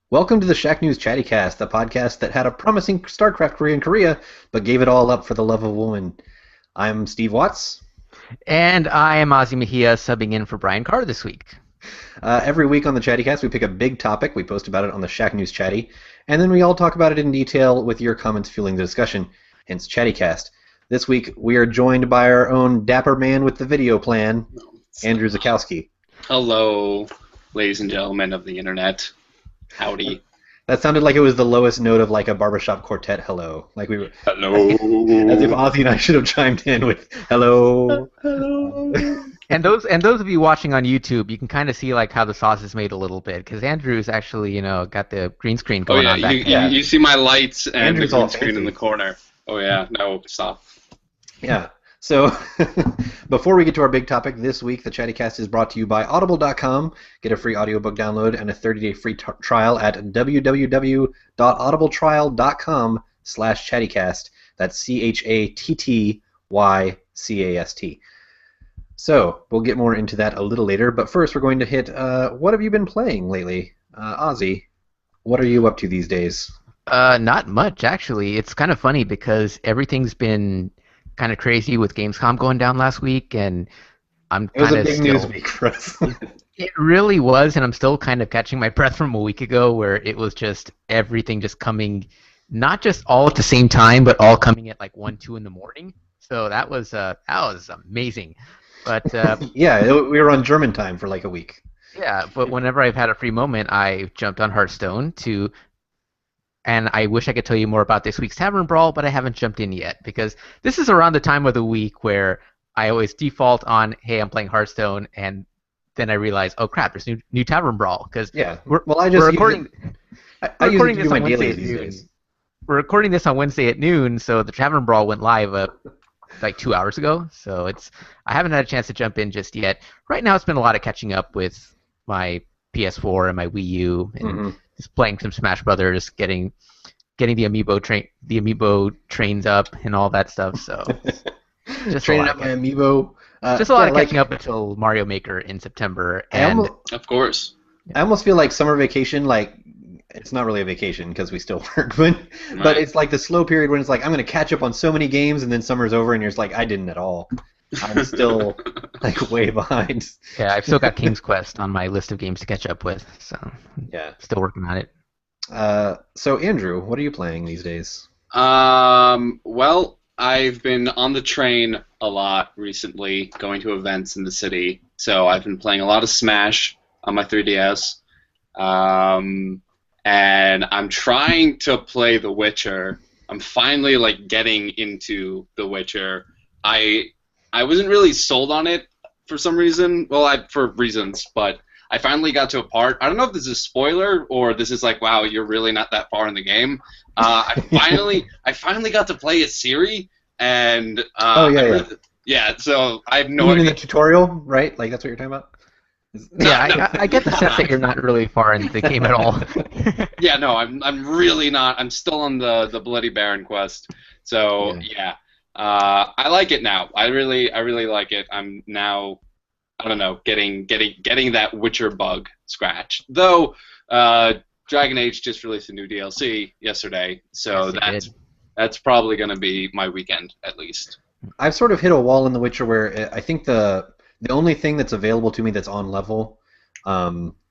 Welcome to the Shack News Chattycast, the podcast that had a promising StarCraft career in Korea, but gave it all up for the love of a woman. I'm Steve Watts. And I am Ozzy Mejia subbing in for Brian Carr this week. Every week on the Chattycast, we pick a big topic, we post about it on the Shack News Chatty, and then we all talk about it in detail with your comments fueling the discussion, hence Chattycast. This week, we are joined by our own dapper man with the video plan, Andrew Zakowski. Hello, ladies and gentlemen of the internet. Howdy. That sounded like it was the lowest note of like a barbershop quartet hello. Like we were Hello. as if Ozzy and I should have chimed in with hello. Hello. And those of you watching on YouTube, you can kind of see like how the sauce is made a little bit because Andrew's actually got the green screen going on back there. You see my lights and Andrew's the all green screen fancy. in the corner. Oh yeah, no, stop. Yeah. So before we get to our big topic this week, the Chattycast is brought to you by Audible.com. Get a free audiobook download and a 30-day free trial at www.audibletrial.com/Chattycast. That's CHATTYCAST. So we'll get more into that a little later, but first we're going to hit what have you been playing lately? Ozzy, what are you up to these days? Not much actually. It's kind of funny because everything's been kind of crazy with Gamescom going down last week, and I'm It was kind a of big still. news week for us. It really was, and I'm still kind of catching my breath from a week ago, where it was just everything just coming, not just all at the same time, but all coming at like 1, 2 in the morning. So that was amazing. But Yeah, we were on German time for like a week. yeah, but whenever I've had a free moment, I jumped on Hearthstone and I wish I could tell you more about this week's Tavern Brawl, but I haven't jumped in yet because this is around the time of the week where I always default on, hey, I'm playing Hearthstone, and then I realize, oh crap, there's new Tavern Brawl because Yeah. we're I just we're use recording. I We're use it recording to this do my on Wednesday dailies at these noon. days. We're recording this on Wednesday at noon, so the Tavern Brawl went live like 2 hours ago. So I haven't had a chance to jump in just yet. Right now, it's been a lot of catching up with my PS4 and my Wii U, and just playing some Smash Brothers, getting the amiibo trains up and all that stuff. So just Training up my amiibo. just a lot of catching up until Mario Maker in September. And Of course. I almost feel like summer vacation, like it's not really a vacation because we still work, but Right. it's like the slow period when it's like I'm going to catch up on so many games, and then summer's over, and you're just like I didn't at all. I'm still like way behind. yeah, I've still got King's Quest on my list of games to catch up with. So Yeah. still working on it. So Andrew, what are you playing these days? Well, I've been on the train a lot recently, going to events in the city. So I've been playing a lot of Smash on my 3DS. And I'm trying to play The Witcher. I'm finally like getting into The Witcher. I wasn't really sold on it for some reason. Well, for reasons, but I finally got to a part. I don't know if this is a spoiler or this is like, wow, you're really not that far in the game. I finally got to play as Ciri, and yeah. So I have no You mean in idea. the tutorial, right? Like that's what you're talking about? Yeah, I get the sense that you're not really far in the game at all. Yeah, no, I'm really not. I'm still on the Bloody Baron quest. So yeah, I like it now. I really like it. I'm now, I don't know, getting that Witcher bug scratch. Though Dragon Age just released a new DLC yesterday, so Yes, that's probably gonna be my weekend at least. I've sort of hit a wall in The Witcher where I think the only thing that's available to me that's on level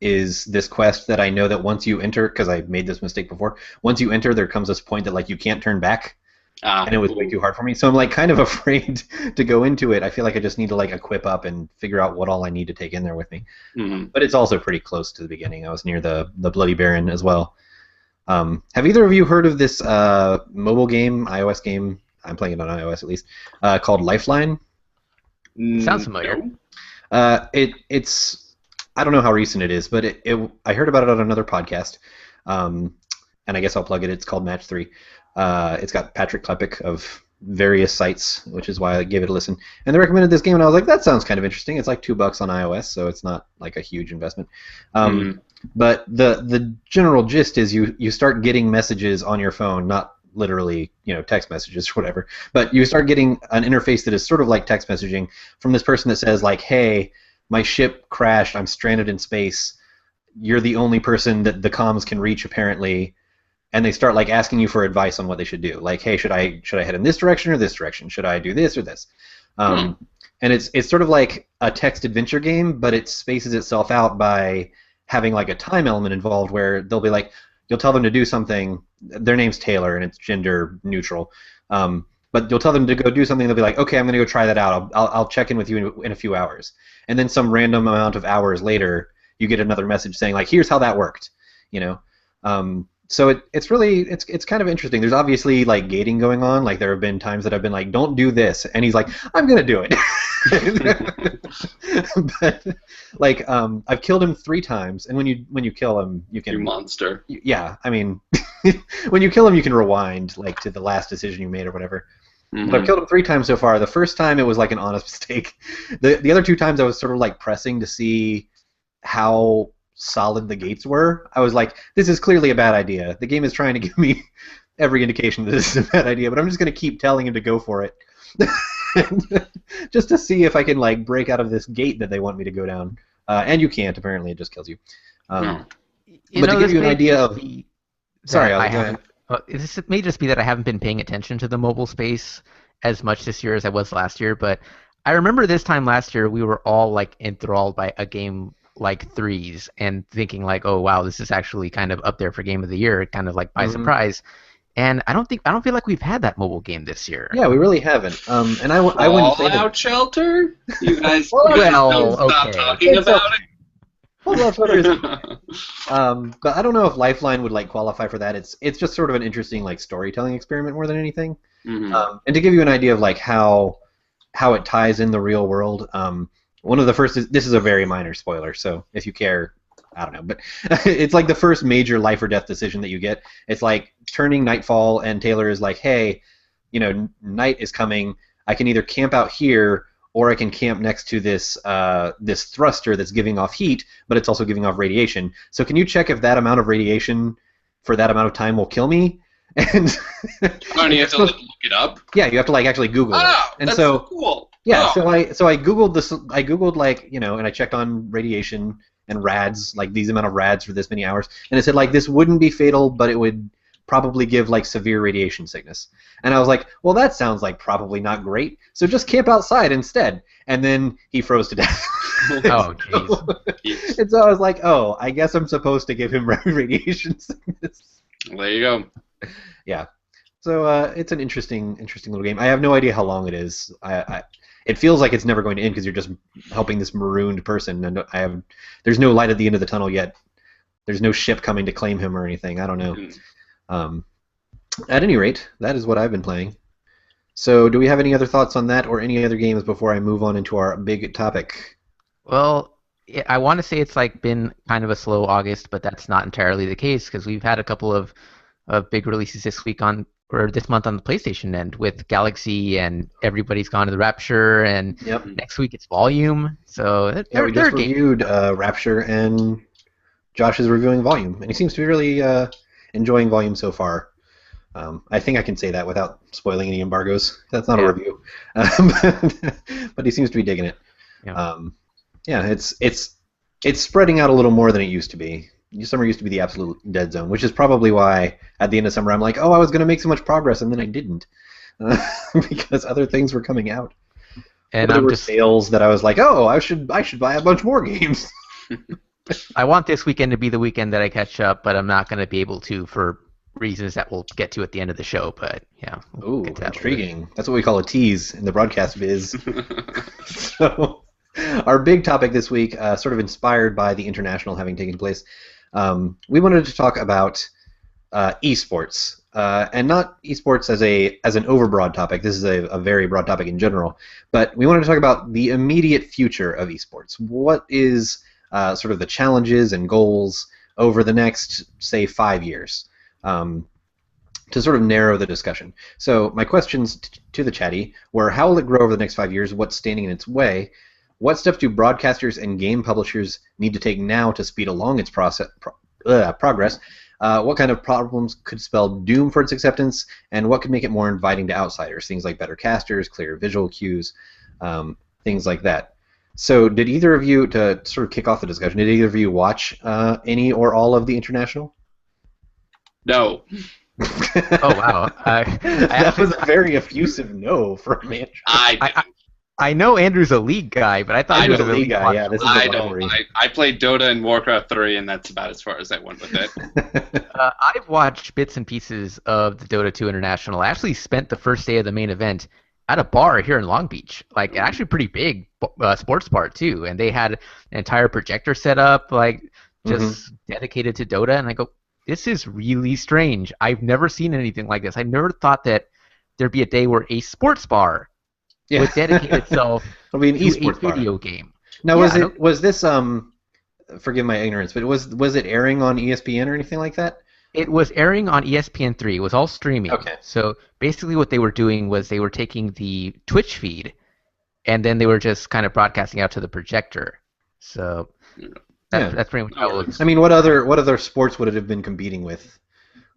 is this quest that I know that once you enter, because I made this mistake before, once you enter there comes this point that like you can't turn back, and it was way too hard for me. So I'm like kind of afraid to go into it. I feel like I just need to like equip up and figure out what all I need to take in there with me. Mm-hmm. But it's also pretty close to the beginning. I was near the Bloody Baron as well. Have either of you heard of this mobile game, iOS game? I'm playing it on iOS at least, called Lifeline. Sounds familiar. No. It's I don't know how recent it is, but I heard about it on another podcast, and I guess I'll plug it. It's called Match 3. It's got Patrick Klepek of various sites, which is why I gave it a listen. And they recommended this game, and I was like, that sounds kind of interesting. It's like $2 on iOS, so it's not like a huge investment. But the general gist is you start getting messages on your phone, not literally, text messages or whatever, but you start getting an interface that is sort of like text messaging from this person that says like, hey, my ship crashed, I'm stranded in space, you're the only person that the comms can reach apparently, and they start like asking you for advice on what they should do. Like, hey, should I head in this direction or this direction? Should I do this or this? And it's sort of like a text adventure game, but it spaces itself out by having like a time element involved where they'll be like, you'll tell them to do something. Their name's Taylor and it's gender neutral. But you'll tell them to go do something. They'll be like, okay, I'm going to go try that out. I'll check in with you in a few hours. And then some random amount of hours later, you get another message saying like, here's how that worked. You know. So it's really it's kind of interesting. There's obviously like gating going on. Like there have been times that I've been like, don't do this, and he's like, I'm gonna do it. But like I've killed him 3 times, and when you kill him, you can. You monster. Yeah, I mean, when you kill him, you can rewind like to the last decision you made or whatever. Mm-hmm. But I've killed him 3 times so far. The first time it was like an honest mistake. The other 2 times I was sort of like pressing to see how solid the gates were. I was like, this is clearly a bad idea. The game is trying to give me every indication that this is a bad idea, but I'm just going to keep telling him to go for it. Just to see if I can like break out of this gate that they want me to go down. And you can't, apparently. It just kills you. But to give you an idea of... Sorry, I'll go ahead. This may just be that I haven't been paying attention to the mobile space as much this year as I was last year, but I remember this time last year we were all like enthralled by a game like Threes and thinking like, oh wow, this is actually kind of up there for game of the year, kind of like by surprise. And I don't feel like we've had that mobile game this year. Yeah, we really haven't. And I wouldn't say Fallout Shelter. You guys, well, don't stop okay. talking about it. Fallout Shelter is... but I don't know if Lifeline would like qualify for that. It's just sort of an interesting like storytelling experiment more than anything. Mm-hmm. And to give you an idea of like how it ties in the real world. One of the first this is a very minor spoiler, so if you care, I don't know, but it's like the first major life or death decision that you get. It's like turning nightfall, and Taylor is like, hey, you know, night is coming. I can either camp out here, or I can camp next to this this thruster that's giving off heat, but it's also giving off radiation. So can you check if that amount of radiation for that amount of time will kill me? And you have to look it up. Yeah, you have to like actually Google it. And that's so cool. Yeah, so I googled this. I googled like and I checked on radiation and rads, like these amount of rads for this many hours, and it said like this wouldn't be fatal, but it would probably give like severe radiation sickness. And I was like, well, that sounds like probably not great. So just camp outside instead. And then he froze to death. Oh, jeez. And so I was like, oh, I guess I'm supposed to give him radiation sickness. There you go. Yeah. So it's an interesting little game. I have no idea how long it is. It feels like it's never going to end because you're just helping this marooned person, and there's no light at the end of the tunnel yet. There's no ship coming to claim him or anything. I don't know. At any rate, that is what I've been playing. So, do we have any other thoughts on that or any other games before I move on into our big topic? Well, I want to say it's like been kind of a slow August, but that's not entirely the case because we've had a couple of big releases this month on the PlayStation end with Galaxy, and Everybody's Gone to the Rapture, and next week it's Volume. So we just reviewed Rapture, and Josh is reviewing Volume, and he seems to be really enjoying Volume so far. I think I can say that without spoiling any embargoes. That's not a review, but he seems to be digging it. Yeah, it's spreading out a little more than it used to be. Summer used to be the absolute dead zone, which is probably why at the end of summer I'm like, oh, I was going to make so much progress, and then I didn't because other things were coming out. And there were sales that I was like, oh, I should buy a bunch more games. I want this weekend to be the weekend that I catch up, but I'm not going to be able to for reasons that we'll get to at the end of the show. But yeah, ooh, intriguing. That's what we call a tease in the broadcast biz. So, our big topic this week, sort of inspired by the International having taken place, we wanted to talk about eSports, and not eSports as an overbroad topic. This is a very broad topic in general, but we wanted to talk about the immediate future of eSports. What is sort of the challenges and goals over the next, say, 5 years, to sort of narrow the discussion. So my questions to the chatty were, how will it grow over the next 5 years? What's standing in its way? What steps do broadcasters and game publishers need to take now to speed along its progress? What kind of problems could spell doom for its acceptance? And what could make it more inviting to outsiders? Things like better casters, clearer visual cues, things like that. So, did either of you, to sort of kick off the discussion, did either of you watch any or all of the international? No. Oh wow. That was a very effusive no from Andrew. I know Andrew's a League guy, but I thought he was a League guy. Yeah, this is I a don't. rivalry. I played Dota and Warcraft 3, and that's about as far as I went with it. I've watched bits and pieces of the Dota 2 International. I actually spent the first day of the main event at a bar here in Long Beach, like actually pretty big sports bar too, and they had an entire projector set up, like just dedicated to Dota, and I go, this is really strange. I've never seen anything like this. I never thought that there'd be a day where a sports bar would dedicate itself It'll be an to eSports a video game. Now, was this forgive my ignorance, but was it airing on ESPN or anything like that? It was airing on ESPN3. It was all streaming. Okay. So basically what they were doing was they were taking the Twitch feed and then they were just kind of broadcasting out to the projector. So that's pretty much how it looks. I mean, what other sports would it have been competing with?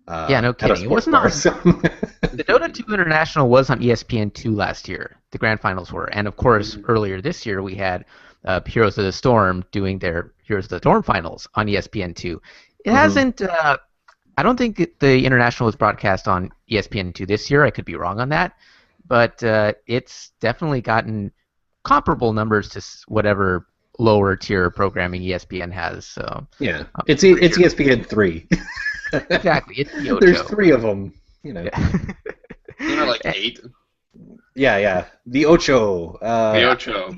Yeah, no kidding. It wasn't on. The Dota 2 International was on ESPN2 last year. The grand finals were. And of course, earlier this year we had Heroes of the Storm doing their Heroes of the Storm finals on ESPN2. It hasn't... I don't think the International was broadcast on ESPN2 this year. I could be wrong on that. But it's definitely gotten comparable numbers to whatever lower tier programming ESPN has. So yeah, it's ESPN3. Exactly. It's the Ocho. There's 3 of them. You know. Isn't there like 8? Yeah. The Ocho. The Ocho.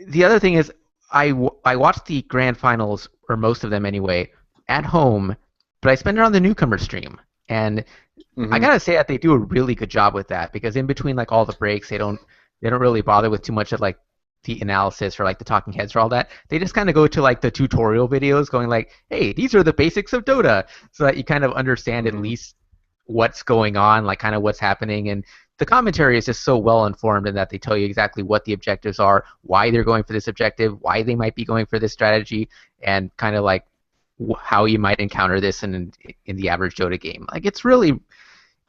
The other thing is, I watched the grand finals, or most of them anyway, at home, but I spend it on the newcomer stream, and I gotta say that they do a really good job with that, because in between like all the breaks, they don't really bother with too much of like the analysis or like the talking heads or all that. They just kind of go to like the tutorial videos, going like, hey, these are the basics of Dota, so that you kind of understand at least what's going on, like kind of what's happening. And the commentary is just so well informed in that they tell you exactly what the objectives are, why they're going for this objective, why they might be going for this strategy, and kind of like how you might encounter this in the average Dota game. Like it's really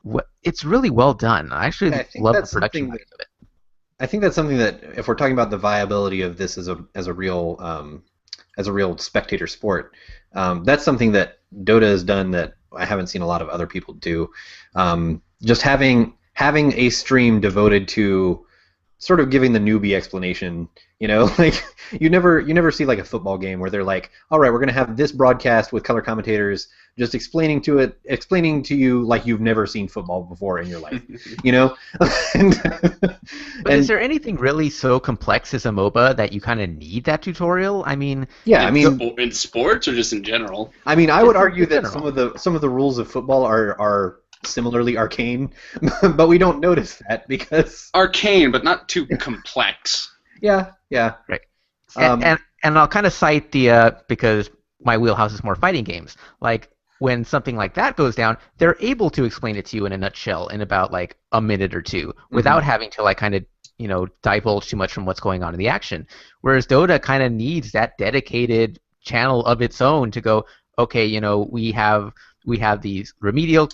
well done. I actually love the production of it. I think that's something that, if we're talking about the viability of this as a real spectator sport, that's something that Dota has done that I haven't seen a lot of other people do. Just having a stream devoted to sort of giving the newbie explanation, you know, like you never see like a football game where they're like, all right, we're gonna have this broadcast with color commentators just explaining to you like you've never seen football before in your life, you know. But is there anything really so complex as a MOBA that you kind of need that tutorial? I mean, in sports or just in general? I mean, I would argue that some of the rules of football are similarly arcane, but we don't notice that because arcane, but not too complex. Yeah. Right. And I'll kind of cite because my wheelhouse is more fighting games. Like when something like that goes down, they're able to explain it to you in a nutshell in about like a minute or two without having to like kind of divulge too much from what's going on in the action. Whereas Dota kind of needs that dedicated channel of its own to go, okay, we have these remedial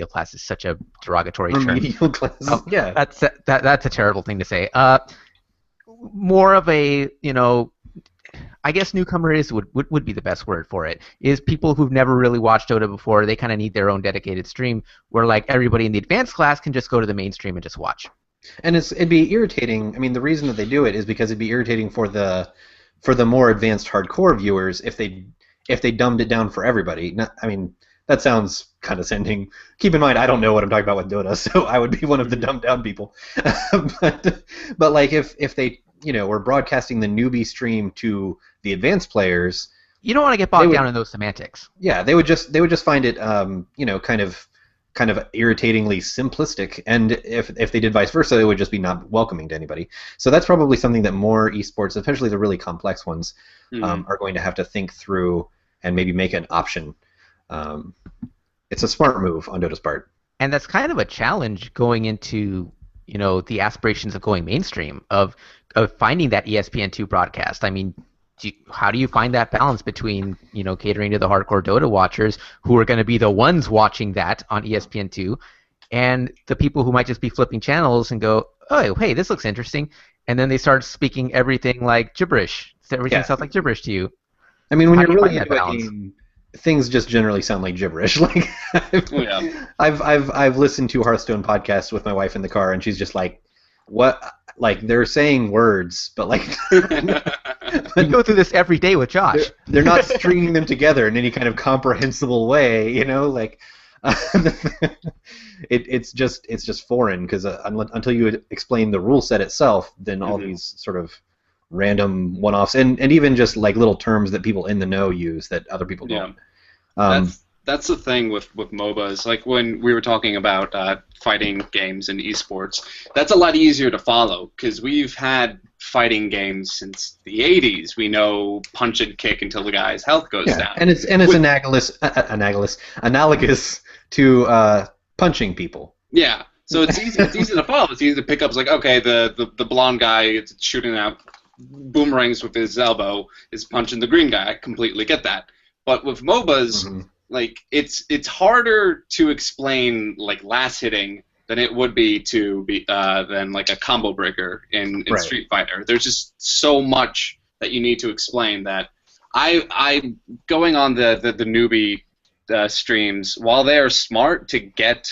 class is such a derogatory term. Remedial classes. Oh, yeah. That's a terrible thing to say. More of a, I guess newcomer would be the best word for it, is people who've never really watched Dota before. They kind of need their own dedicated stream where like everybody in the advanced class can just go to the mainstream and just watch. And it'd be irritating. I mean, the reason that they do it is because it'd be irritating for the more advanced hardcore viewers if they dumbed it down for everybody. That sounds condescending. Keep in mind, I don't know what I'm talking about with Dota, so I would be one of the dumbed down people. but like if they were broadcasting the newbie stream to the advanced players, you don't want to get bogged down in those semantics. Yeah, they would just find it kind of irritatingly simplistic, and if they did vice versa, it would just be not welcoming to anybody. So that's probably something that more esports, especially the really complex ones, are going to have to think through and maybe make an option. It's a smart move on Dota's part. And that's kind of a challenge going into, the aspirations of going mainstream, of finding that ESPN2 broadcast. I mean, how do you find that balance between, catering to the hardcore Dota watchers who are going to be the ones watching that on ESPN2 and the people who might just be flipping channels and go, oh, hey, this looks interesting. and then they start speaking everything like gibberish. So everything sounds like gibberish to you. I mean, when How you're do you really find that into a balance? game, things just generally sound like gibberish. Like Oh, yeah. I've listened to Hearthstone podcasts with my wife in the car, and she's just like, "What?" Like they're saying words, but like We go through this every day with Josh. they're not stringing them together in any kind of comprehensible way. You know, like it's just foreign because until you explain the rule set itself, then all these sort of random one-offs and even just like little terms that people in the know use that other people don't. That's the thing with MOBAs. Like when we were talking about fighting games and esports, that's a lot easier to follow because we've had fighting games since the 80s. We know punch and kick until the guy's health goes down. And it's analogous to punching people. Yeah. So it's easy to follow. It's easy to pick up. It's like, okay, the blonde guy is shooting out boomerangs with his elbow is punching the green guy. I completely get that. But with MOBAs, like it's harder to explain like last hitting than it would be than like a combo breaker in Street Fighter. There's just so much that you need to explain that I going on the newbie streams, while they are smart to get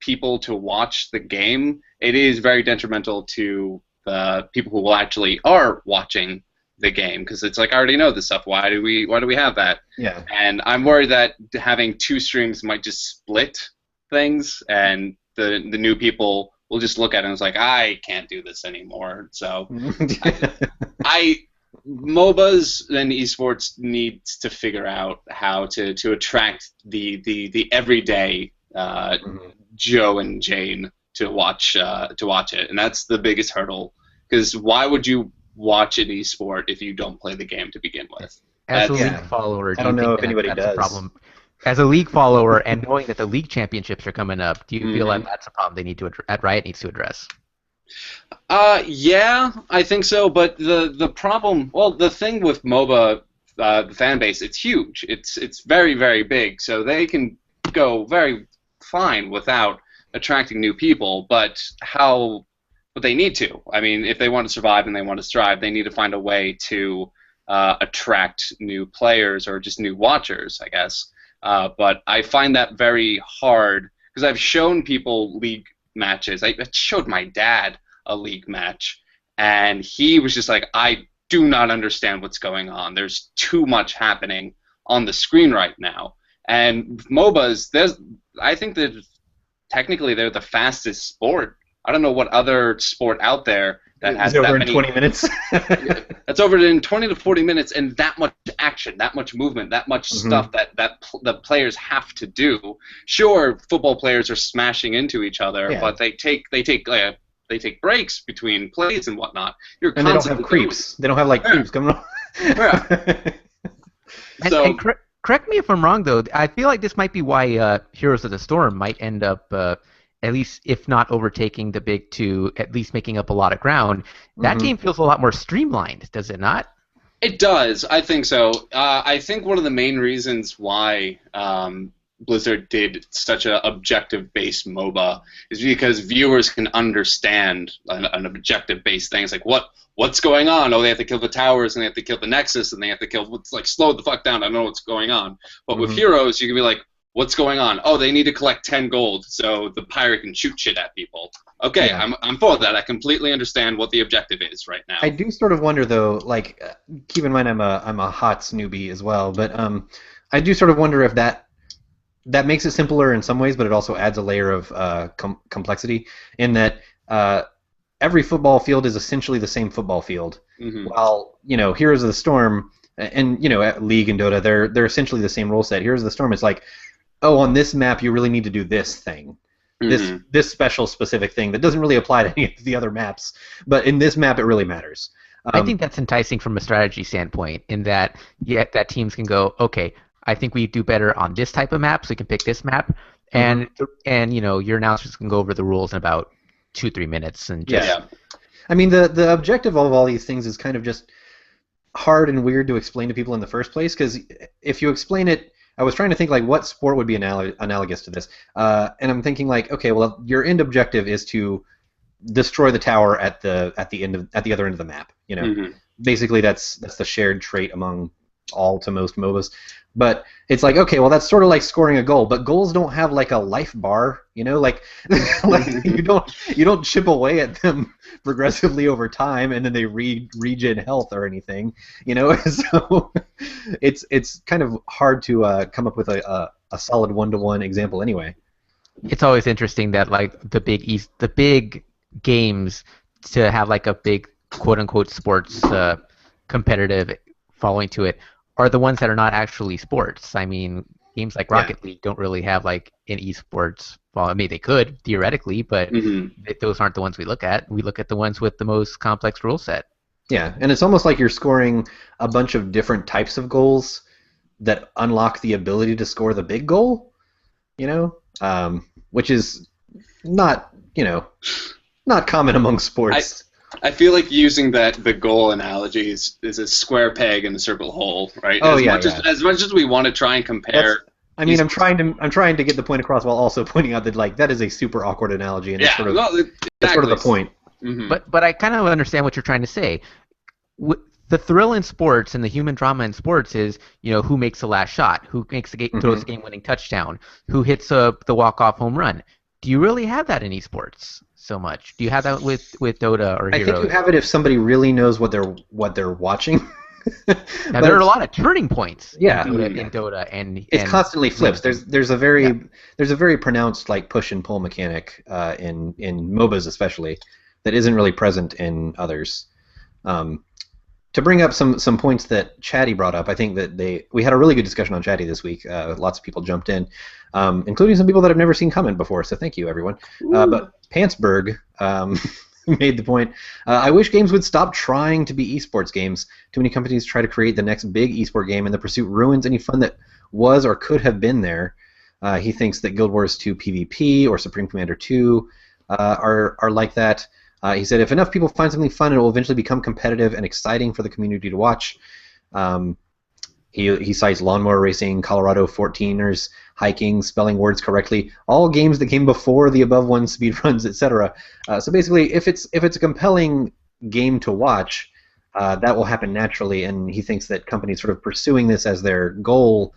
people to watch the game, it is very detrimental to the people who actually are watching the game because it's like I already know this stuff. Why do we have that? Yeah. And I'm worried that having two streams might just split things, and the new people will just look at it and it's like I can't do this anymore. So MOBAs and esports needs to figure out how to attract the everyday Joe and Jane to watch it, and that's the biggest hurdle. Because why would you watch an esport if you don't play the game to begin with? As a league follower, I don't know if anybody that's does. a problem? As a league follower and knowing that the league championships are coming up, do you feel like that's a problem they need to Riot needs to address? Yeah, I think so. But the problem, well, the thing with MOBA, the fan base, it's huge. It's very, very big. So they can go very fine without attracting new people. But they need to. I mean, if they want to survive and they want to strive, they need to find a way to attract new players or just new watchers, I guess. But I find that very hard because I've shown people league matches. I showed my dad a league match, and he was just like, I do not understand what's going on. There's too much happening on the screen right now. And MOBAs, I think that technically they're the fastest sport. I don't know what other sport out there that has over that in many. 20 minutes. That's over in 20 to 40 minutes, and that much action, that much movement, that much stuff that the players have to do. Sure, football players are smashing into each other, but they take breaks between plays and whatnot. And they don't have creeps. They don't have like creeps coming on. And correct me if I'm wrong, though. I feel like this might be why Heroes of the Storm might end up, at least if not overtaking the big two, at least making up a lot of ground. That game feels a lot more streamlined, does it not? It does. I think so. I think one of the main reasons why Blizzard did such an objective-based MOBA is because viewers can understand an objective-based thing. It's like, what's going on? Oh, they have to kill the towers, and they have to kill the Nexus, and they have to kill... It's like, slow the fuck down. I know what's going on. But with Heroes, you can be like, what's going on? Oh, they need to collect 10 gold so the pirate can shoot shit at people. Okay, I'm for that. I completely understand what the objective is right now. I do sort of wonder, though, like, keep in mind I'm a HOTS newbie as well, but I do sort of wonder if that makes it simpler in some ways, but it also adds a layer of complexity in that every football field is essentially the same football field. While, Heroes of the Storm and, at League and Dota, they're essentially the same rule set. Heroes of the Storm is like, oh, on this map you really need to do this thing. This special specific thing that doesn't really apply to any of the other maps, but in this map it really matters. I think that's enticing from a strategy standpoint in that that teams can go, okay, I think we do better on this type of map, so we can pick this map, and your announcers can go over the rules in about 2-3 minutes and just. I mean, the objective of all these things is kind of just hard and weird to explain to people in the first place, because if you explain it, I was trying to think like what sport would be analogous to this, and I'm thinking like, okay, well, your end objective is to destroy the tower at the other end of the map. You know, basically that's the shared trait among all to most MOBAs. But it's like, okay, well, that's sort of like scoring a goal, but goals don't have like a life bar, you know, like, like you don't chip away at them progressively over time, and then they regen health or anything, you know. So it's kind of hard to come up with a solid one-to-one example anyway. It's always interesting that like the big games to have like a big quote unquote sports competitive following to it are the ones that are not actually sports. I mean, games like Rocket League don't really have like an esports. Well, I mean, they could theoretically, but those aren't the ones we look at. We look at the ones with the most complex rule set. Yeah, and it's almost like you're scoring a bunch of different types of goals that unlock the ability to score the big goal, you know, which is not, you know, not common among sports. I feel like using the goal analogy is a square peg in a circle hole, right? Oh, as much as we want to try and compare. I mean, I'm trying to get the point across while also pointing out that like that is a super awkward analogy, and it's sort of that's sort of the point. But I kind of understand what you're trying to say. The thrill in sports and the human drama in sports is, you know, who makes the last shot, who makes throws the game-winning touchdown, who hits the walk-off home run. Do you really have that in esports so much? Do you have that with Dota or Heroes? I think you have it if somebody really knows what they're watching. Now there are a lot of turning points. In Dota and it constantly flips. There's a very pronounced like push and pull mechanic in MOBAs especially that isn't really present in others. To bring up some points that Chatty brought up, I think that we had a really good discussion on Chatty this week. Lots of people jumped in, including some people that I've never seen comment before. So thank you, everyone. But Pantsberg made the point. I wish games would stop trying to be esports games. Too many companies try to create the next big esport game, and the pursuit ruins any fun that was or could have been there. He thinks that Guild Wars 2 PvP or Supreme Commander 2 are like that. He said, if enough people find something fun, it will eventually become competitive and exciting for the community to watch. He cites lawnmower racing, Colorado 14ers, hiking, spelling words correctly, all games that came before the above one speedruns, etc. So basically, if it's a compelling game to watch, that will happen naturally, and he thinks that companies sort of pursuing this as their goal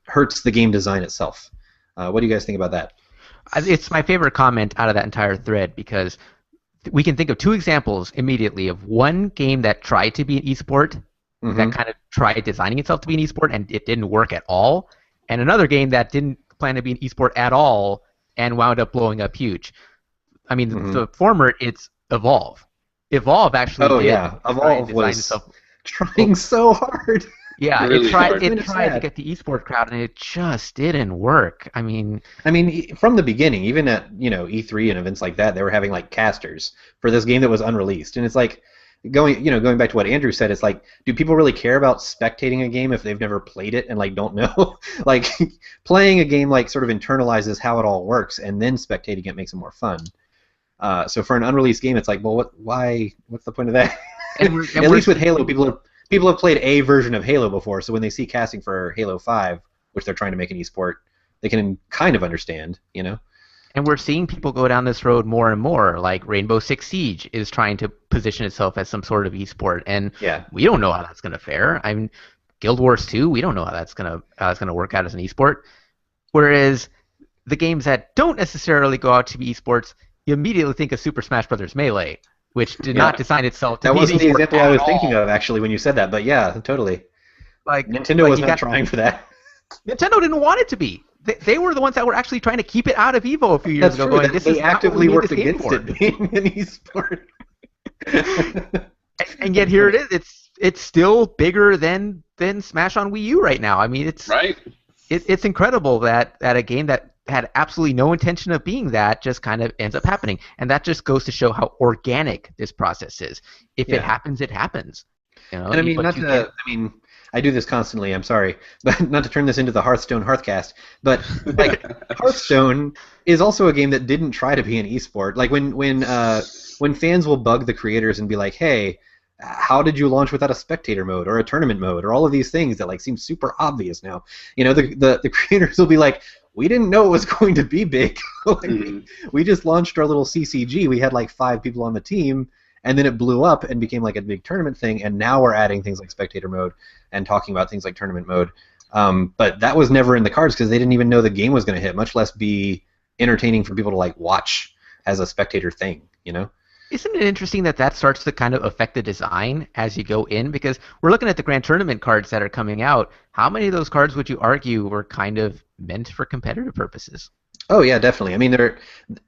hurts the game design itself. What do you guys think about that? It's my favorite comment out of that entire thread because we can think of two examples immediately of one game that tried to be an esport, that kind of tried designing itself to be an esport and it didn't work at all, and another game that didn't plan to be an esport at all and wound up blowing up huge. I mean, the former, it's Evolve. Evolve actually Evolve was trying so hard. Yeah, really it tried sad. to get the esports crowd, and it just didn't work. I mean, from the beginning, even at E3 and events like that, they were having like casters for this game that was unreleased, and it's like going back to what Andrew said. It's like, do people really care about spectating a game if they've never played it and like don't know? Like playing a game like sort of internalizes how it all works, and then spectating it makes it more fun. So for an unreleased game, it's like, well, what's the point of that? At least with Halo, people have played a version of Halo before, so when they see casting for Halo 5, which they're trying to make an esport, they can kind of understand, you know? And we're seeing people go down this road more and more, like Rainbow Six Siege is trying to position itself as some sort of esport, and we don't know how that's going to fare. I mean, Guild Wars 2, we don't know how that's going to work out as an esport. Whereas the games that don't necessarily go out to be esports, you immediately think of Super Smash Bros. Melee, which did not design itself to be an esport. That wasn't the example I was thinking of, actually, when you said that, but yeah, totally. Like Nintendo was not trying for that. Nintendo didn't want it to be. They were the ones that were actually trying to keep it out of EVO a few years ago. Going, they actively worked against it being an esport. And yet here it is. It's still bigger than Smash on Wii U right now. I mean, it's incredible that a game that had absolutely no intention of being that just kind of ends up happening, and that just goes to show how organic this process is. If it happens, it happens. You know? And I do this constantly. I'm sorry, but not to turn this into the Hearthstone Hearthcast. But like Hearthstone is also a game that didn't try to be an esport. Like when fans will bug the creators and be like, "Hey, how did you launch without a spectator mode or a tournament mode or all of these things that like seem super obvious now?" You know, the creators will be like, we didn't know it was going to be big. We just launched our little CCG. We had like 5 people on the team, and then it blew up and became like a big tournament thing, and now we're adding things like spectator mode and talking about things like tournament mode. But that was never in the cards because they didn't even know the game was going to hit, much less be entertaining for people to like watch as a spectator thing, you know? Isn't it interesting that that starts to kind of affect the design as you go in? Because we're looking at the Grand Tournament cards that are coming out. How many of those cards would you argue were kind of meant for competitive purposes? Oh yeah, definitely. I mean,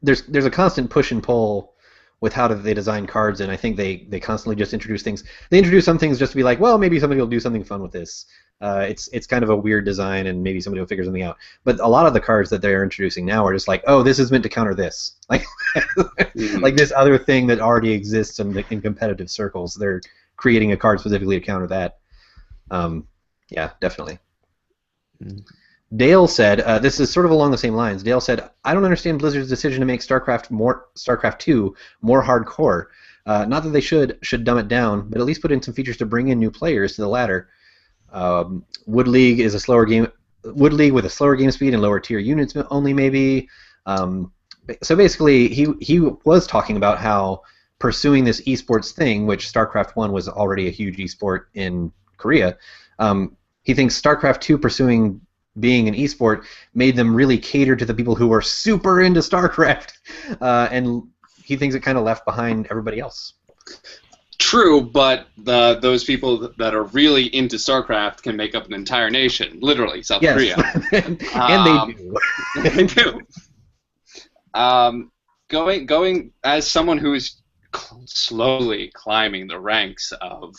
there's a constant push and pull with how do they design cards, and I think they constantly just introduce things. They introduce some things just to be like, well, maybe somebody will do something fun with this. It's kind of a weird design, and maybe somebody will figure something out. But a lot of the cards that they're introducing now are just like, oh, this is meant to counter this, like like this other thing that already exists in competitive circles. They're creating a card specifically to counter that. Yeah, definitely. Dale said, this is sort of along the same lines. Dale said, I don't understand Blizzard's decision to make StarCraft 2 more hardcore. Not that they should dumb it down, but at least put in some features to bring in new players to the latter. Wood League is a slower game. Wood League with a slower game speed and lower tier units only, maybe. So basically, he was talking about how pursuing this esports thing, which StarCraft 1 was already a huge esport in Korea. He thinks StarCraft 2 pursuing being an esport made them really cater to the people who were super into StarCraft, and he thinks it kind of left behind everybody else. True, but those people that are really into StarCraft can make up an entire nation, literally South Korea. and they do. They do. Going as someone who is slowly climbing the ranks of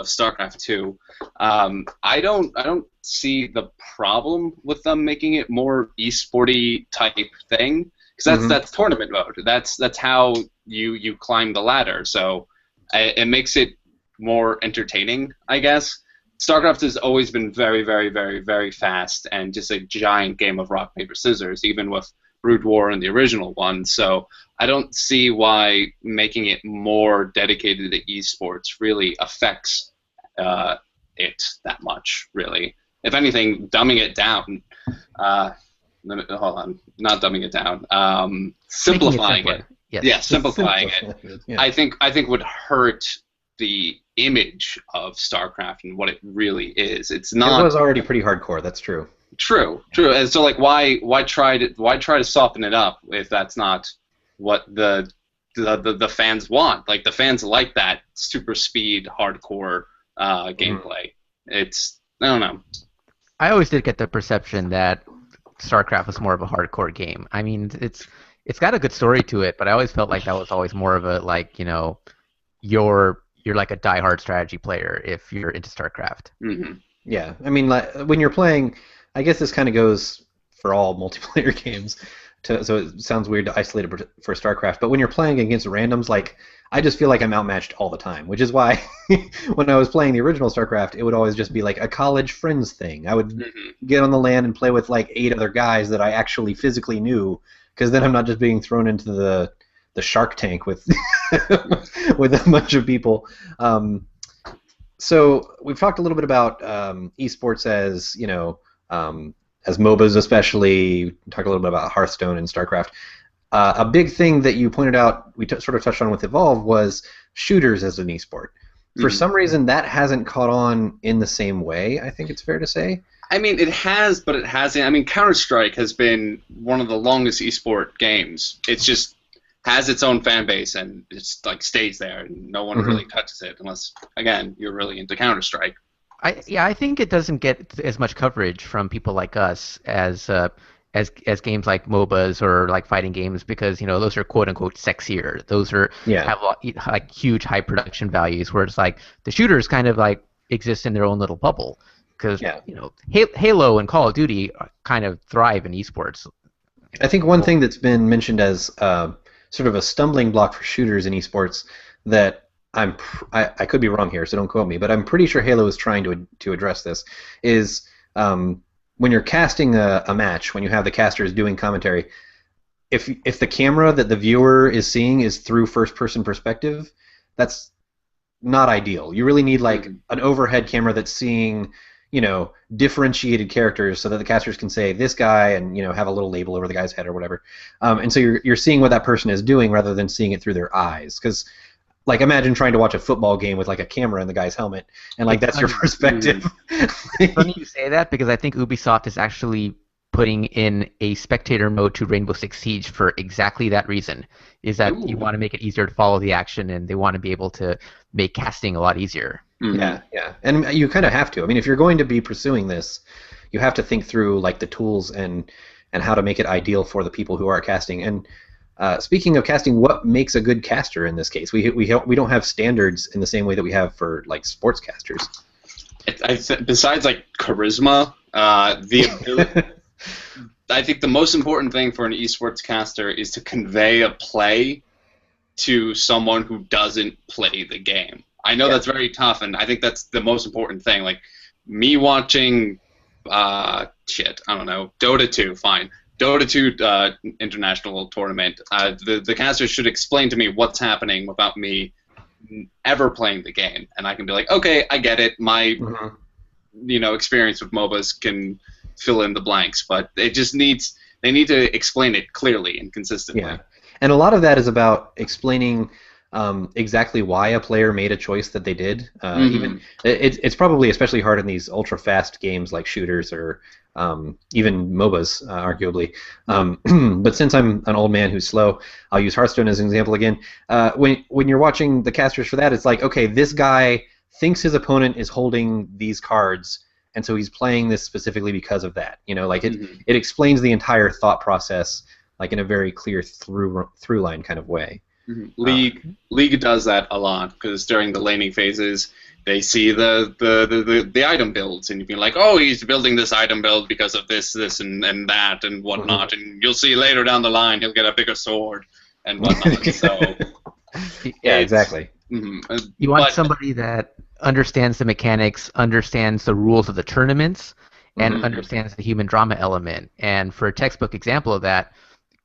StarCraft 2, I don't see the problem with them making it more esporty type thing, because that's tournament mode. That's how you climb the ladder. So it makes it more entertaining, I guess. StarCraft has always been very, very, very, very fast and just a giant game of rock, paper, scissors, even with Brood War and the original one. So I don't see why making it more dedicated to esports really affects it that much, really. If anything, dumbing it down. Hold on, not dumbing it down. Simplifying it. Yes. Yeah, simplifying it. Yeah. I think would hurt the image of StarCraft and what it really is. It's not. It was already pretty hardcore. That's true. True. And so, like, why try to soften it up if that's not what the fans want? Like, the fans like that super speed, hardcore gameplay. I don't know. I always did get the perception that StarCraft was more of a hardcore game. I mean, it's got a good story to it, but I always felt like that was always more of a, like, you know, you're like a diehard strategy player if you're into StarCraft. Mm-hmm. Yeah, I mean, like, when you're playing, I guess this kind of goes for all multiplayer games. So it sounds weird to isolate it for StarCraft, but when you're playing against randoms, like, I just feel like I'm outmatched all the time, which is why when I was playing the original StarCraft, it would always just be like a college friends thing. I would get on the LAN and play with like 8 other guys that I actually physically knew, because then I'm not just being thrown into the Shark Tank with with a bunch of people. So we've talked a little bit about esports as, you know, as MOBAs especially. We talked a little bit about Hearthstone and StarCraft. A big thing that you pointed out, we sort of touched on with Evolve, was shooters as an esport. For some reason, that hasn't caught on in the same way, I think it's fair to say. I mean, it has, but it hasn't. I mean, Counter-Strike has been one of the longest esport games. It's just has its own fan base, and it's like stays there, and no one really touches it unless, again, you're really into Counter-Strike. I think it doesn't get as much coverage from people like us as games like MOBAs or like fighting games, because, you know, those are quote unquote sexier. Those are have like huge high production values, where it's like the shooters kind of like exist in their own little bubble, because you know, Halo and Call of Duty kind of thrive in esports. I think one thing that's been mentioned as sort of a stumbling block for shooters in esports that I could be wrong here, so don't quote me, but I'm pretty sure Halo is trying to address this, is when you're casting a match, when you have the casters doing commentary, if the camera that the viewer is seeing is through first-person perspective, that's not ideal. You really need like an overhead camera that's seeing, differentiated characters so that the casters can say this guy and have a little label over the guy's head or whatever. And so you're seeing what that person is doing rather than seeing it through their eyes. Because like imagine trying to watch a football game with like a camera in the guy's helmet and like that's your perspective. It's funny you say that because I think Ubisoft is actually putting in a spectator mode to Rainbow Six Siege for exactly that reason. Is that you want to make it easier to follow the action and they want to be able to make casting a lot easier. Yeah, and you kind of have to. I mean, if you're going to be pursuing this, you have to think through like the tools and how to make it ideal for the people who are casting. And speaking of casting, what makes a good caster in this case? We don't have standards in the same way that we have for like sports casters. Besides like charisma, the ability. I think the most important thing for an esports caster is to convey a play to someone who doesn't play the game. I know that's very tough, and I think that's the most important thing. Like me watching, I don't know, Dota 2, fine. Dota 2 international tournament. The caster should explain to me what's happening without me ever playing the game, and I can be like, okay, I get it. My, experience with MOBAs can fill in the blanks, but they need to explain it clearly and consistently. Yeah, and a lot of that is about explaining exactly why a player made a choice that they did. Even it's probably especially hard in these ultra fast games like shooters or even MOBAs, arguably. But since I'm an old man who's slow, I'll use Hearthstone as an example again. When you're watching the casters for that, it's like, okay, this guy thinks his opponent is holding these cards, and so he's playing this specifically because of that. It explains the entire thought process like in a very clear through line kind of way. League does that a lot because during the laning phases they see the item builds and you'd be like, oh, he's building this item build because of this and that and whatnot, and you'll see later down the line he'll get a bigger sword and whatnot. So yeah, exactly. You want somebody that understands the mechanics, understands the rules of the tournaments, and understands the human drama element. And for a textbook example of that,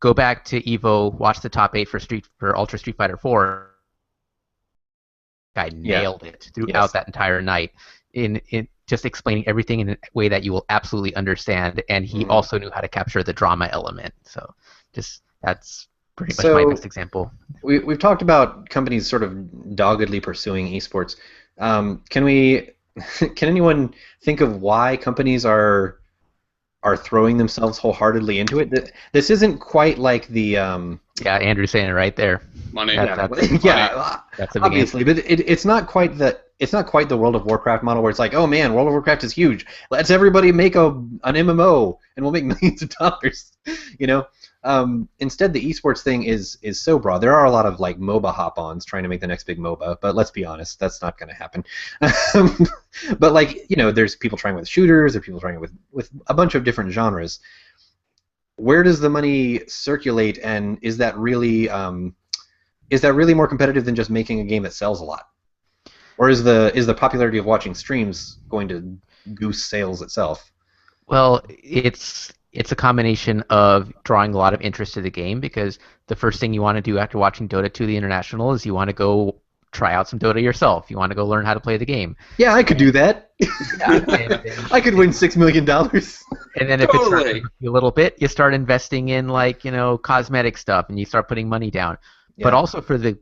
go back to Evo, watch the top 8 for Ultra Street Fighter 4. Guy nailed it throughout that entire night in just explaining everything in a way that you will absolutely understand. And he also knew how to capture the drama element. So that's pretty much my best example. We've talked about companies sort of doggedly pursuing esports. Can anyone think of why companies are throwing themselves wholeheartedly into it? This isn't quite like the Andrew's saying it right there. Money. That's obviously, but it's not quite the World of Warcraft model where it's like, oh man, World of Warcraft is huge. Let's everybody make an MMO and we'll make millions of dollars. Instead, the esports thing is so broad. There are a lot of like MOBA hop-ons trying to make the next big MOBA, but let's be honest, that's not going to happen. But like there's people trying with shooters, there's people trying with a bunch of different genres. Where does the money circulate, and is that really more competitive than just making a game that sells a lot? Or is the popularity of watching streams going to goose sales itself? Well, it's a combination of drawing a lot of interest to the game, because the first thing you want to do after watching Dota 2 the International is you want to go try out some Dota yourself. You want to go learn how to play the game. Yeah, I could do that. I could win $6 million. And then if it starts to a little bit, you start investing in cosmetic stuff, and you start putting money down. Yeah. But also for the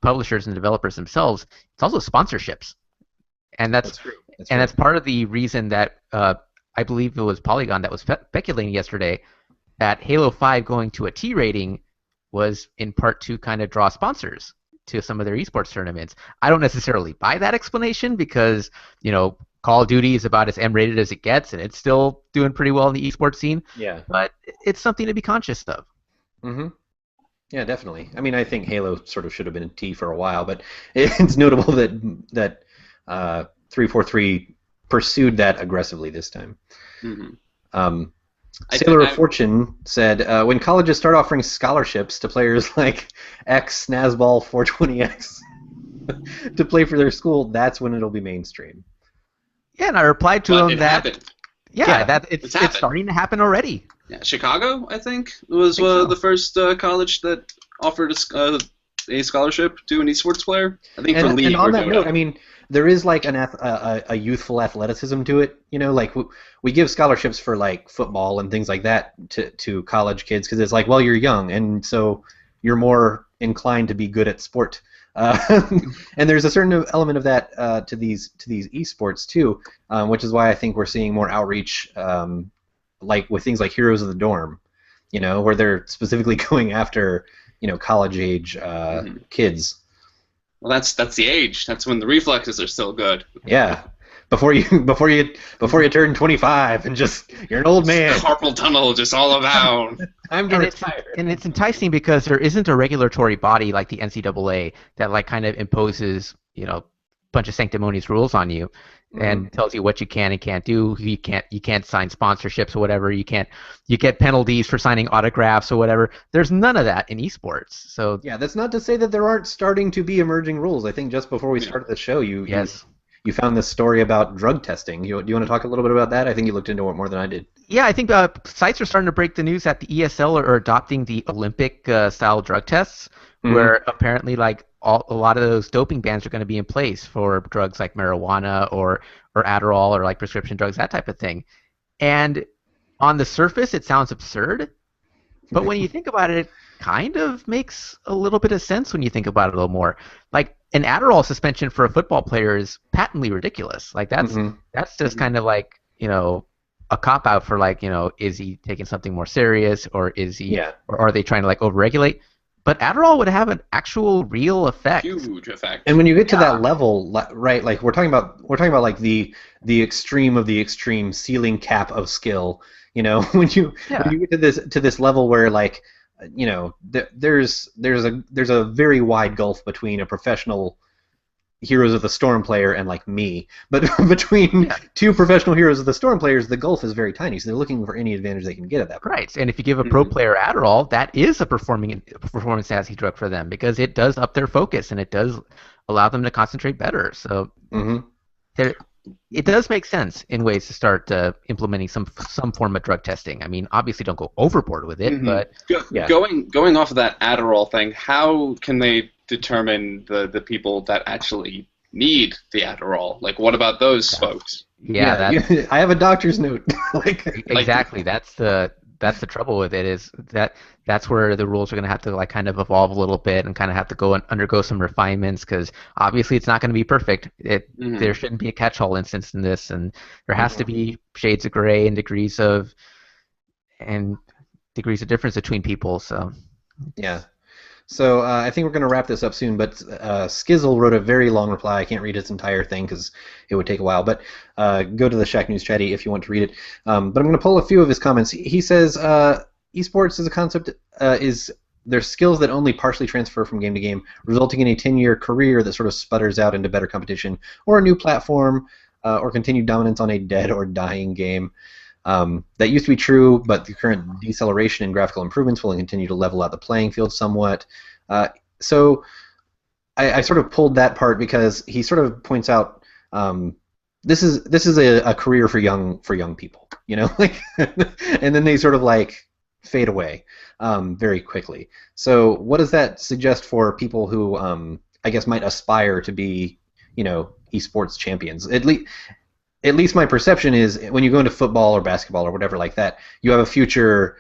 publishers and developers themselves, it's also sponsorships, and that's true. That's part of the reason that I believe it was Polygon that was speculating yesterday that Halo 5 going to a T rating was in part to kind of draw sponsors to some of their esports tournaments. I don't necessarily buy that explanation because, Call of Duty is about as M-rated as it gets, and it's still doing pretty well in the esports scene. Yeah. But it's something to be conscious of. Mm-hmm. Yeah, definitely. I mean, I think Halo sort of should have been a T for a while, but it's notable that 343 pursued that aggressively this time. Sailor of Fortune said, when colleges start offering scholarships to players like X, Snazball, 420X to play for their school, that's when it'll be mainstream. Yeah, and I replied to him that happened. It's starting to happen already. Yeah, Chicago, I think, was the first college that offered a scholarship to an esports player. I think for And league on we're that doing note, it. I mean, there is like a youthful athleticism to it. You know, like we give scholarships for like football and things like that to college kids because it's like, well, you're young, and so you're more inclined to be good at sport. And there's a certain element of that to these esports too, which is why I think we're seeing more outreach, like with things like Heroes of the Dorm, you know, where they're specifically going after college age kids. Well, that's the age. That's when the reflexes are still good. Yeah, before you turn 25 and just you're an old man. Carpal tunnel just all around. Time to And retire. it's enticing because there isn't a regulatory body like the NCAA that like kind of imposes a bunch of sanctimonious rules on you and tells you what you can and can't do. You can't sign sponsorships or whatever. You get penalties for signing autographs or whatever. There's none of that in esports. So Yeah, that's not to say that there aren't starting to be emerging rules. I think just before we started the show, you found this story about drug testing. Do you want to talk a little bit about that? I think you looked into it more than I did. yeah, I think sites are starting to break the news that the ESL are adopting the Olympic style drug tests, where apparently like a lot of those doping bans are going to be in place for drugs like marijuana or Adderall or like prescription drugs, that type of thing. And on the surface, it sounds absurd, but when you think about it, it kind of makes a little bit of sense when you think about it a little more. Like an Adderall suspension for a football player is patently ridiculous. Like that's just kind of like a cop out for like is he taking something more serious or is he or are they trying to like overregulate? But Adderall would have an actual real effect. Huge effect. And when you get to that level, right? Like we're talking about like the extreme of the extreme ceiling cap of skill. When you get to this level where like there's a very wide gulf between a professional Heroes of the Storm player and like me, but between two professional Heroes of the Storm players, the gulf is very tiny. So they're looking for any advantage they can get at that point. Right, and if you give a pro player Adderall, that is a performance-enhancing drug for them because it does up their focus and it does allow them to concentrate better. So it does make sense in ways to start implementing some form of drug testing. I mean, obviously don't go overboard with it, but going off of that Adderall thing, how can they determine the people that actually need the Adderall? Like, what about those folks? Yeah, I have a doctor's note. Exactly. That's the trouble with it is that's where the rules are going to have to like kind of evolve a little bit and kind of have to go and undergo some refinements because obviously it's not going to be perfect. There shouldn't be a catch-all instance in this, and there has to be shades of gray and degrees of difference between people. So yeah. So I think we're going to wrap this up soon, but Skizzle wrote a very long reply. I can't read its entire thing because it would take a while, but go to the Shack News Chatty if you want to read it. But I'm going to pull a few of his comments. He says, esports as a concept is there's skills that only partially transfer from game to game, resulting in a 10-year career that sort of sputters out into better competition or a new platform or continued dominance on a dead or dying game. That used to be true, but the current deceleration in graphical improvements will continue to level out the playing field somewhat. So I sort of pulled that part because he sort of points out this is a career for young people, like, and then they sort of like fade away very quickly. So what does that suggest for people who I guess might aspire to be esports champions? At least my perception is when you go into football or basketball or whatever like that, you have a future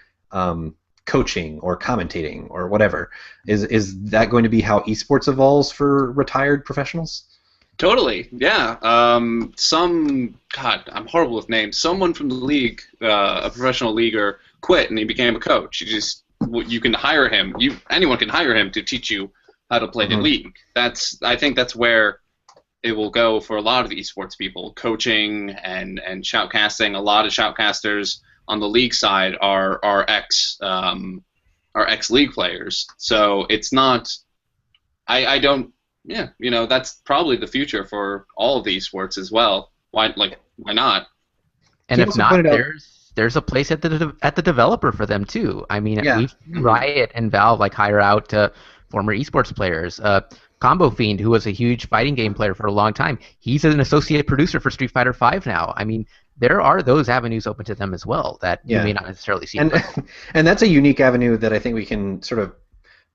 coaching or commentating or whatever. Is that going to be how esports evolves for retired professionals? Totally, yeah. God, I'm horrible with names. Someone from the league, a professional leaguer, quit and he became a coach. You can hire him. Anyone can hire him to teach you how to play the league. I think that's where it will go for a lot of the esports people, coaching and shoutcasting. A lot of shoutcasters on the league side are ex-league players. So it's not. I don't. Yeah, that's probably the future for all of the esports as well. Why not? And if not, there's a place at the developer for them too. I mean, we've seen Riot and Valve like hire out former esports players. Combo Fiend, who was a huge fighting game player for a long time, he's an associate producer for Street Fighter V now. I mean, there are those avenues open to them as well that you may not necessarily see. And that's a unique avenue that I think we can sort of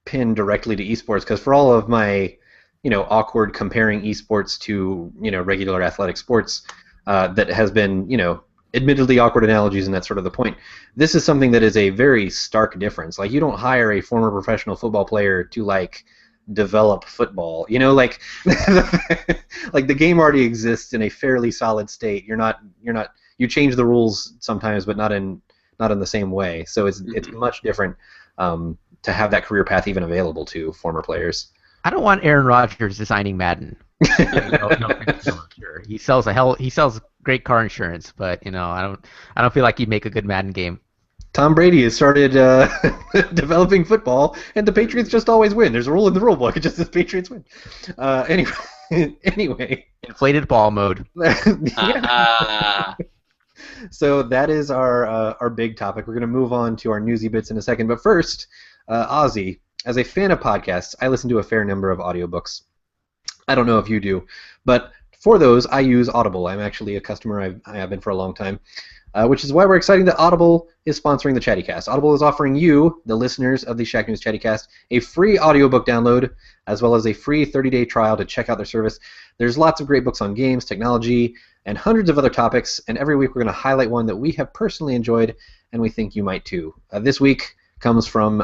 pin directly to esports because for all of my, awkward comparing esports to, regular athletic sports, that has been, admittedly awkward analogies, and that's sort of the point. This is something that is a very stark difference. Like, you don't hire a former professional football player to like develop football. Like like the game already exists in a fairly solid state. You change the rules sometimes, but not in the same way. So it's much different to have that career path even available to former players. I don't want Aaron Rodgers designing Madden. Sure. He sells great car insurance, but I don't feel like he'd make a good Madden game. Tom Brady has started developing football, and the Patriots just always win. There's a rule in the rule book. It just says Patriots win. Anyway. Inflated ball mode. So that is our big topic. We're going to move on to our newsy bits in a second. But first, Ozzy, as a fan of podcasts, I listen to a fair number of audiobooks. I don't know if you do, but for those, I use Audible. I'm actually a customer. I have been for a long time, which is why we're excited that Audible is sponsoring the Chattycast. Audible is offering you, the listeners of the Shack News Chattycast, a free audiobook download, as well as a free 30-day trial to check out their service. There's lots of great books on games, technology, and hundreds of other topics, and every week we're going to highlight one that we have personally enjoyed, and we think you might too. This week comes from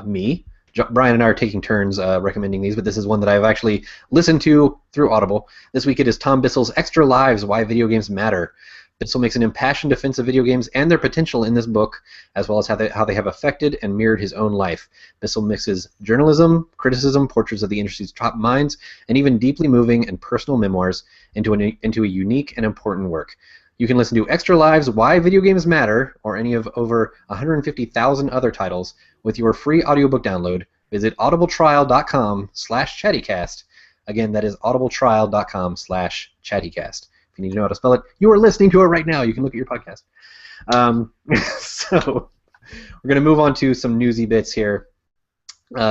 me. Brian and I are taking turns recommending these, but this is one that I've actually listened to through Audible. This week it is Tom Bissell's Extra Lives, Why Video Games Matter. Bissell makes an impassioned defense of video games and their potential in this book, as well as how they have affected and mirrored his own life. Bissell mixes journalism, criticism, portraits of the industry's top minds, and even deeply moving and personal memoirs into a unique and important work. You can listen to Extra Lives, Why Video Games Matter, or any of over 150,000 other titles with your free audiobook download. Visit audibletrial.com/chattycast. Again, that is audibletrial.com/chattycast. If you need to know how to spell it, you are listening to it right now. You can look at your podcast. So we're going to move on to some newsy bits here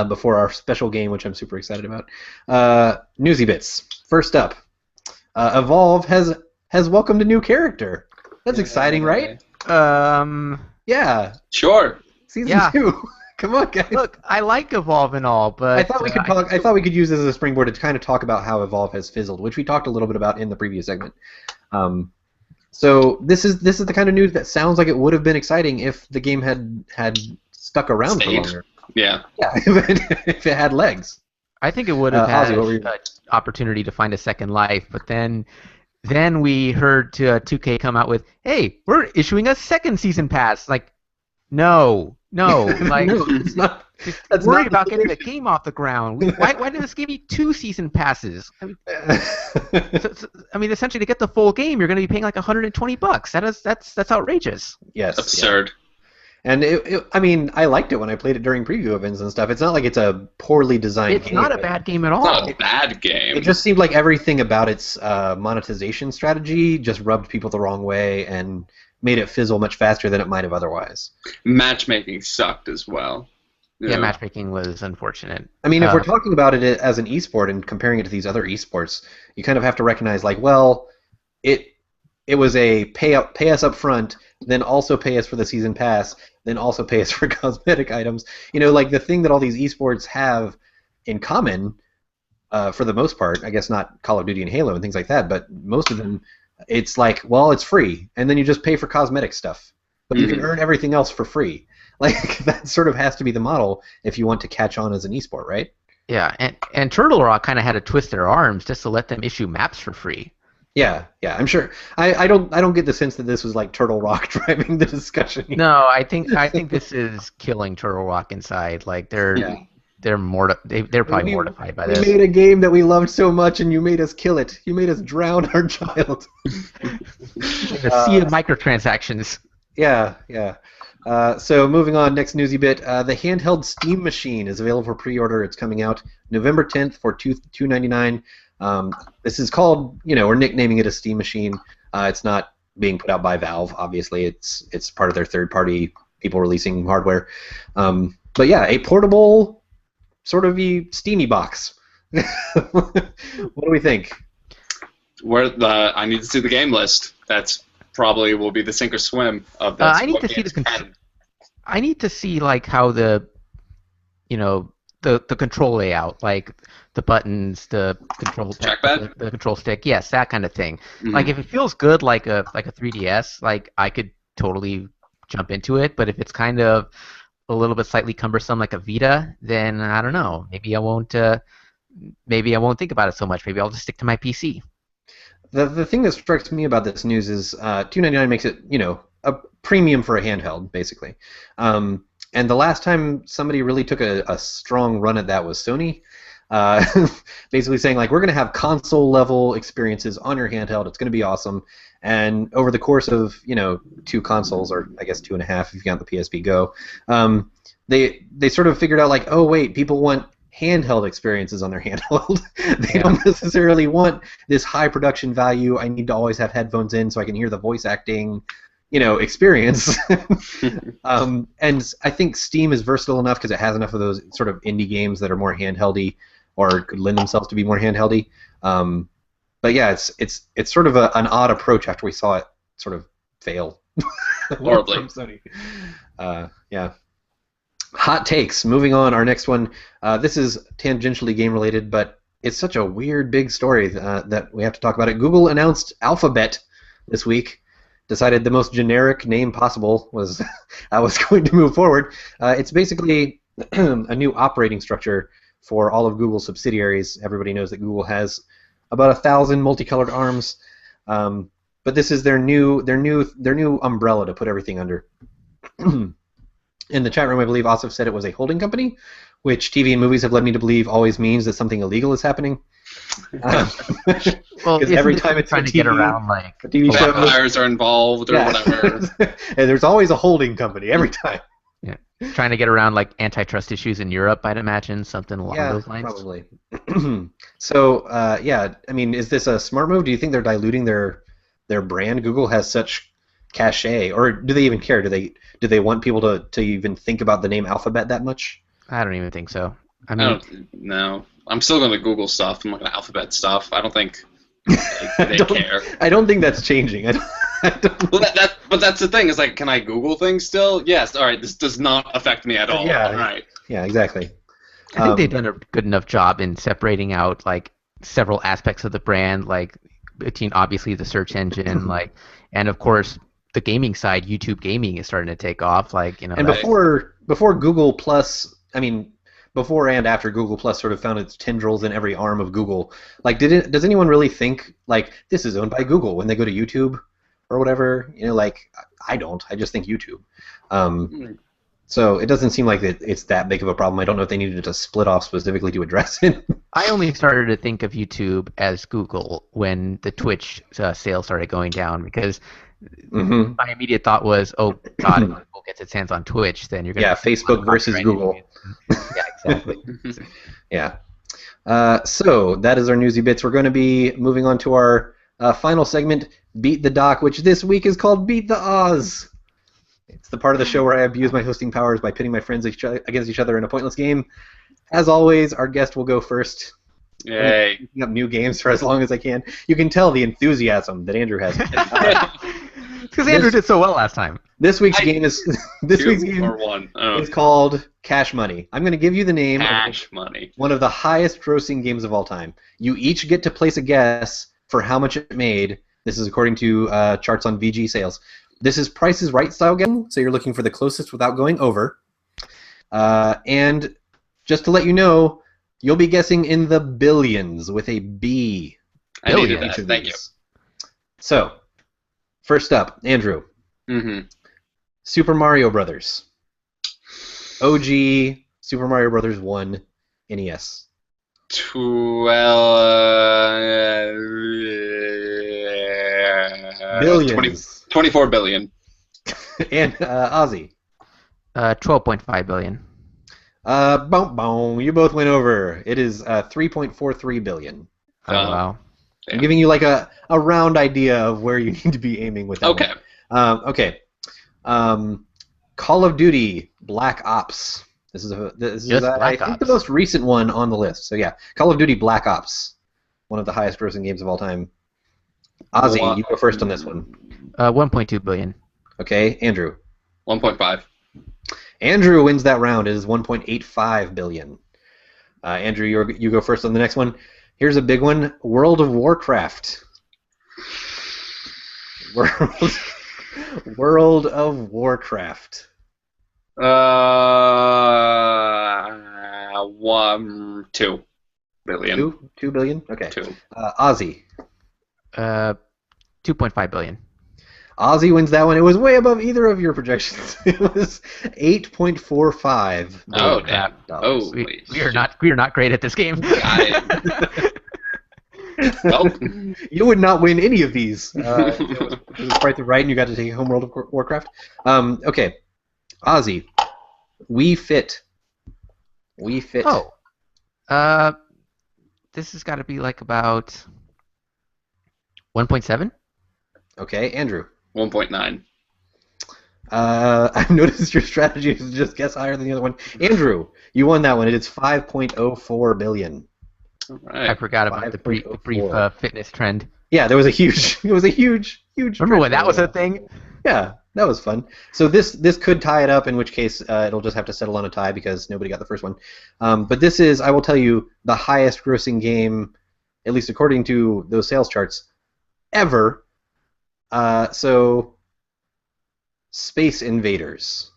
before our special game, which I'm super excited about. Newsy bits. First up, Evolve has welcomed a new character. That's exciting, right? Yeah. Sure. Season 2. Come on, guys. Look, I like Evolve and all, but I thought we could talk. I thought we could use this as a springboard to kind of talk about how Evolve has fizzled, which we talked a little bit about in the previous segment. So this is the kind of news that sounds like it would have been exciting if the game had stuck around for longer. Yeah. Yeah. If it had legs. I think it would have had an opportunity to find a second life, but then we heard 2K come out with, "Hey, we're issuing a second season pass." Like, no, like, no, it's not. Just worried about getting the game off the ground. Why did this give you 2 season passes? I mean, essentially, to get the full game, you're going to be paying like $120. That's outrageous. Yes, absurd. Yeah. And I mean, I liked it when I played it during preview events and stuff. It's not like it's a poorly designed game. It's not a bad game at all. It's not a bad game. It just seemed like everything about its monetization strategy just rubbed people the wrong way and made it fizzle much faster than it might have otherwise. Matchmaking sucked as well. Yeah, matchmaking was unfortunate. I mean, if we're talking about it as an esport and comparing it to these other esports, you kind of have to recognize, like, well, it was a pay us up front, then also pay us for the season pass, then also pay us for cosmetic items. Like the thing that all these esports have in common, for the most part, I guess not Call of Duty and Halo and things like that, but most of them, it's like, well, it's free, and then you just pay for cosmetic stuff, but you can earn everything else for free. Like, that sort of has to be the model if you want to catch on as an esport, right? Yeah, and Turtle Rock kind of had to twist their arms just to let them issue maps for free. Yeah, I'm sure. I don't get the sense that this was like Turtle Rock driving the discussion. No, I think this is killing Turtle Rock inside. Like they're they're probably mortified by this. We made a game that we loved so much, and you made us kill it. You made us drown our child. A sea of microtransactions. Yeah. So moving on, next newsy bit. The handheld Steam machine is available for pre-order. It's coming out November 10th for $299. This is called, we're nicknaming it a Steam machine. It's not being put out by Valve, obviously. It's part of their third-party people releasing hardware. But yeah, a portable sort of Steamy box. What do we think? I need to see the game list. That's probably will be the sink or swim of that. I need to see I need to see like how the the control layout, like the buttons, the control Trackpad? the control stick. Yes, that kind of thing. Like Mhm. if it feels good like a 3DS, like I could totally jump into it. But if it's kind of a little bit slightly cumbersome like a Vita, then I don't know. Maybe I won't think about it so much. Maybe I'll just stick to my PC. The thing that strikes me about this news is $299 makes it a premium for a handheld basically, and the last time somebody really took a strong run at that was Sony, uh, basically saying like we're going to have console level experiences on your handheld. It's going to be awesome, and over the course of two consoles, or I guess two and a half if you count the PSP Go, they sort of figured out like, oh wait, people want handheld experiences on their handheld. They don't necessarily want this high production value. I need to always have headphones in so I can hear the voice acting, experience. And I think Steam is versatile enough because it has enough of those sort of indie games that are more handheldy or could lend themselves to be more handheldy. But yeah, it's sort of an odd approach after we saw it sort of fail Horribly. from Sony. Yeah. Hot takes. Moving on, our next one. This is tangentially game related, but it's such a weird big story that we have to talk about it. Google announced Alphabet this week. Decided the most generic name possible was I was going to move forward. It's basically a new operating structure for all of Google's subsidiaries. Everybody knows that Google has about 1,000 multicolored arms, but this is their new umbrella to put everything under. In the chat room, I believe Asif said it was a holding company, which TV and movies have led me to believe always means that something illegal is happening. Well, every time it's trying a to TV, get around like a TV show, Vampires are involved or whatever. and there's always a holding company every time. yeah, trying to get around like antitrust issues in Europe, I'd imagine something along those lines. Probably. So, yeah, I mean, is this a smart move? Do you think they're diluting their brand? Google has such cachet, or do they even care? Do they want people to even think about the name Alphabet that much? I don't even think so. I I mean, don't know. I'm still going to Google stuff. I'm not going to Alphabet stuff. I don't think they care. I don't think that's changing. I don't Well, but that's the thing. Is like, can I Google things still? Yes. All right. This does not affect me at all. Yeah. All right. Yeah, exactly. I think they've done a good enough job in separating out like several aspects of the brand, like between obviously the search engine, like, and of course the gaming side. YouTube gaming is starting to take off, like And before Google Plus, I mean, before and after Google Plus sort of found its tendrils in every arm of Google, like, does anyone really think like this is owned by Google when they go to YouTube or whatever? Like, I don't. I just think YouTube. So it doesn't seem like it's that big of a problem. I don't know if they needed to split off specifically to address it. I only started to think of YouTube as Google when the Twitch sales started going down, because my immediate thought was, oh God, if Google gets its hands on Twitch, then you're gonna Facebook versus Google. Yeah, exactly. Yeah. So that is our newsy bits. We're going to be moving on to our final segment, Beat the Doc, which this week is called Beat the Oz. It's the part of the show where I abuse my hosting powers by pitting my friends against each other in a pointless game. As always, our guest will go first. Yay. Picking up new games for as long as I can. You can tell the enthusiasm that Andrew has. Because Andrew did so well last time. This week's game is one. is called Cash Money. I'm going to give you the name Cash Money. One of the highest grossing games of all time. You each get to place a guess for how much it made. This is according to charts on VG sales. This is Price is Right style game, so you're looking for the closest without going over. And just to let you know, you'll be guessing in the billions with a B. I needed that. Thank you. So, first up, Andrew. Super Mario Brothers. OG Super Mario Brothers 1 NES. 24 billion. And Ozzy. 12.5 billion. Boom. You both went over. It is 3.43 billion. Oh, wow. Yeah. I'm giving you like a round idea of where you need to be aiming with that. Okay. Okay. Call of Duty Black Ops. This is I think the most recent one on the list. So yeah, Call of Duty Black Ops, one of the highest grossing games of all time. Ozzy, you go first on this one. 1.2 billion. Okay, Andrew. 1.5. Andrew wins that round. It is 1.85 billion. Andrew, you go first on the next one. Here's a big one: World of Warcraft. World of Warcraft. 2 billion. 2 billion. Okay. 2. Ozzy. 2.5 billion. Ozzy wins that one. It was way above either of your projections. It was 8.45 Oh, billion damn. dollars. We are not great at this game. Well, You would not win any of these. It was Price is Right, and you got to take home World of Warcraft. Okay, Ozzy, We Fit. Oh, this has got to be like about 1.7. Okay, Andrew. 1.9. I've noticed your strategy is to just guess higher than the other one. Andrew, you won that one. It is 5.04 billion. All right. I forgot about the brief fitness trend. Yeah, it was a huge Remember when that was a thing? Yeah, that was fun. So this could tie it up, in which case it'll just have to settle on a tie because nobody got the first one. But this is, I will tell you, the highest grossing game, at least according to those sales charts, ever. So Space Invaders.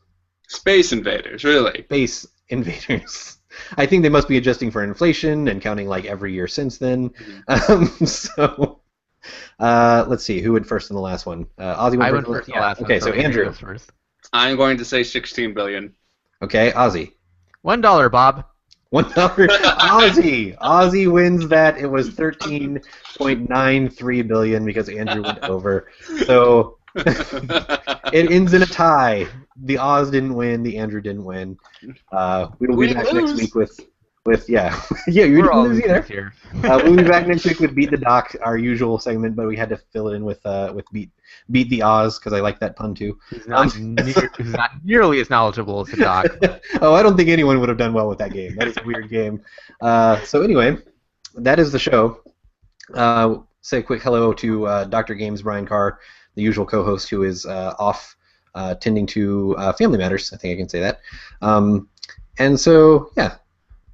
Space Invaders, really? Space Invaders. I think they must be adjusting for inflation and counting like every year since then. So let's see, who went first in the last one? Ozzy went I first. went first in the last one. Okay, so Andrew goes first. I'm going to say 16 billion. Okay, Ozzy. $1, Bob. $1. Ozzy wins that. It was 13.93 billion because Andrew went over. So it ends in a tie. The Oz didn't win. The Andrew didn't win. We will be back next week with yeah you We're didn't all lose either. here. We'll be back next week with Beat the Doc, our usual segment, but we had to fill it in with Beat the Oz because I like that pun too. Who's not nearly as knowledgeable as the Doc. Oh, I don't think anyone would have done well with that game. That is a weird game. So anyway, that is the show. Say a quick hello to Dr. Games Brian Carr, the usual co-host who is off tending to family matters. I think I can say that. And so, yeah,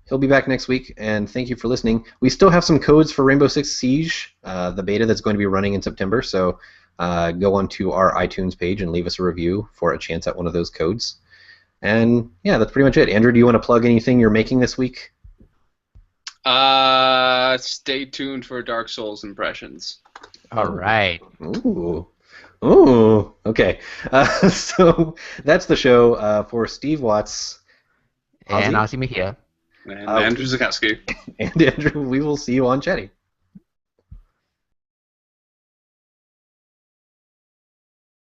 he'll be back next week, and thank you for listening. We still have some codes for Rainbow Six Siege, the beta that's going to be running in September, so go onto our iTunes page and leave us a review for a chance at one of those codes. And, yeah, that's pretty much it. Andrew, do you want to plug anything you're making this week? Stay tuned for Dark Souls impressions. All right. Ooh. Okay. So that's the show for Steve Watts. And Ozzy Mejia. And Andrew Zakowski. And Andrew, we will see you on Chatty.